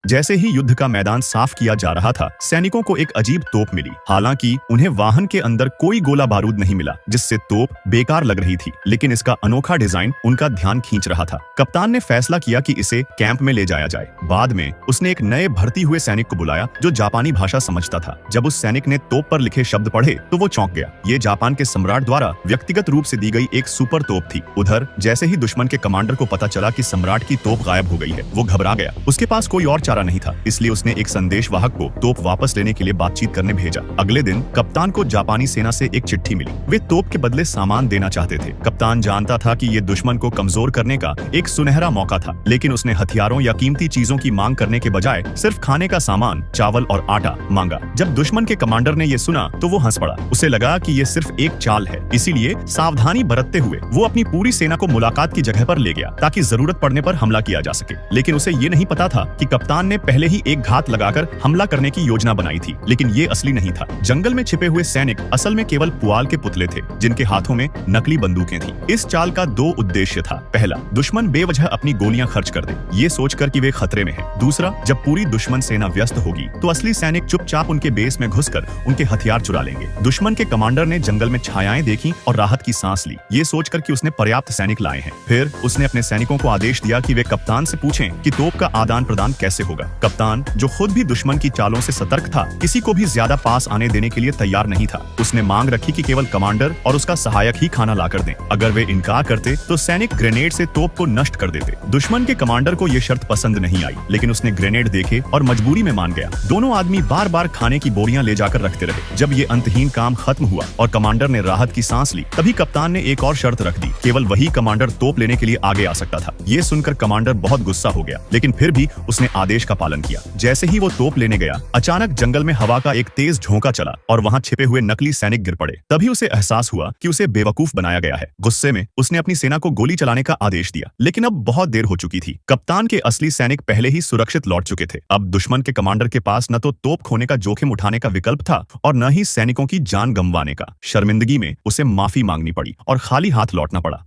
जैसे ही युद्ध का मैदान साफ किया जा रहा था, सैनिकों को एक अजीब तोप मिली। हालांकि उन्हें वाहन के अंदर कोई गोला बारूद नहीं मिला, जिससे तोप बेकार लग रही थी, लेकिन इसका अनोखा डिजाइन उनका ध्यान खींच रहा था। कप्तान ने फैसला किया कि इसे कैंप में ले जाया जाए। बाद में उसने एक नए भर्ती हुए सैनिक को बुलाया जो जापानी भाषा समझता था। जब उस सैनिक ने तोप पर लिखे शब्द पढ़े तो वो चौंक गया। ये जापान के सम्राट द्वारा व्यक्तिगत रूप से दी गई एक सुपर तोप थी। उधर जैसे ही दुश्मन के कमांडर को पता चला कि सम्राट की तोप गायब हो गई है, वो घबरा गया। उसके पास कोई और चारा नहीं था, इसलिए उसने एक संदेशवाहक को तोप वापस लेने के लिए बातचीत करने भेजा। अगले दिन कप्तान को जापानी सेना से एक चिट्ठी मिली। वे तोप के बदले सामान देना चाहते थे। कप्तान जानता था कि ये दुश्मन को कमजोर करने का एक सुनहरा मौका था, लेकिन उसने हथियारों या कीमती चीजों की मांग करने के बजाय सिर्फ खाने का सामान, चावल और आटा मांगा। जब दुश्मन के कमांडर ने ये सुना तो वो हंस पड़ा। उसे लगा कि ये सिर्फ एक चाल है, इसीलिए सावधानी बरतते हुए वो अपनी पूरी सेना को मुलाकात की जगह पर ले गया ताकि जरूरत पड़ने पर हमला किया जा सके। लेकिन उसे ये नहीं पता था कि कप्तान ने पहले ही एक घात लगाकर हमला करने की योजना बनाई थी, लेकिन ये असली नहीं था। जंगल में छिपे हुए सैनिक असल में केवल पुआल के पुतले थे, जिनके हाथों में नकली बंदूकें थीं। इस चाल का दो उद्देश्य था। पहला, दुश्मन बेवजह अपनी गोलियां खर्च कर दे, ये सोचकर कि वे खतरे में हैं। दूसरा, जब पूरी दुश्मन सेना व्यस्त होगी तो असली सैनिक चुपचाप उनके बेस में घुसकर उनके हथियार चुरा लेंगे। दुश्मन के कमांडर ने जंगल में छायाएं देखी और राहत की सांस ली, ये सोचकर कि उसने पर्याप्त सैनिक लाए हैं। फिर उसने अपने सैनिकों को आदेश दिया कि वे कप्तान से पूछें कि तोप का आदान प्रदान कैसे होगा। कप्तान, जो खुद भी दुश्मन की चालों से सतर्क था, किसी को भी ज्यादा पास आने देने के लिए तैयार नहीं था। उसने मांग रखी कि केवल कमांडर और उसका सहायक ही खाना लाकर दें। अगर वे इनकार करते तो सैनिक ग्रेनेड से तोप को नष्ट कर देते। दुश्मन के कमांडर को यह शर्त पसंद नहीं आई, लेकिन उसने ग्रेनेड देखे और मजबूरी में मान गया। दोनों आदमी बार बार खाने की बोरियां ले जाकर रखते रहे। जब ये अंतहीन काम खत्म हुआ और कमांडर ने राहत की सांस ली, तभी कप्तान ने एक और शर्त रख दी। केवल वही कमांडर तोप लेने के लिए आगे आ सकता था। ये सुनकर कमांडर बहुत गुस्सा हो गया, लेकिन फिर भी उसने आदेश का पालन किया। जैसे ही वो तोप लेने गया, अचानक जंगल में हवा का एक तेज झोंका चला और वहां छिपे हुए नकली सैनिक गिर पड़े। तभी उसे एहसास हुआ कि उसे बेवकूफ बनाया गया है। गुस्से में उसने अपनी सेना को गोली चलाने का आदेश दिया, लेकिन अब बहुत देर हो चुकी थी। कप्तान के असली सैनिक पहले ही सुरक्षित लौट चुके थे। अब दुश्मन के कमांडर के पास न तो तोप खोने का जोखिम उठाने का विकल्प था और न ही सैनिकों की जान गंवाने का। शर्मिंदगी में उसे माफी मांगनी पड़ी और खाली हाथ लौटना पड़ा।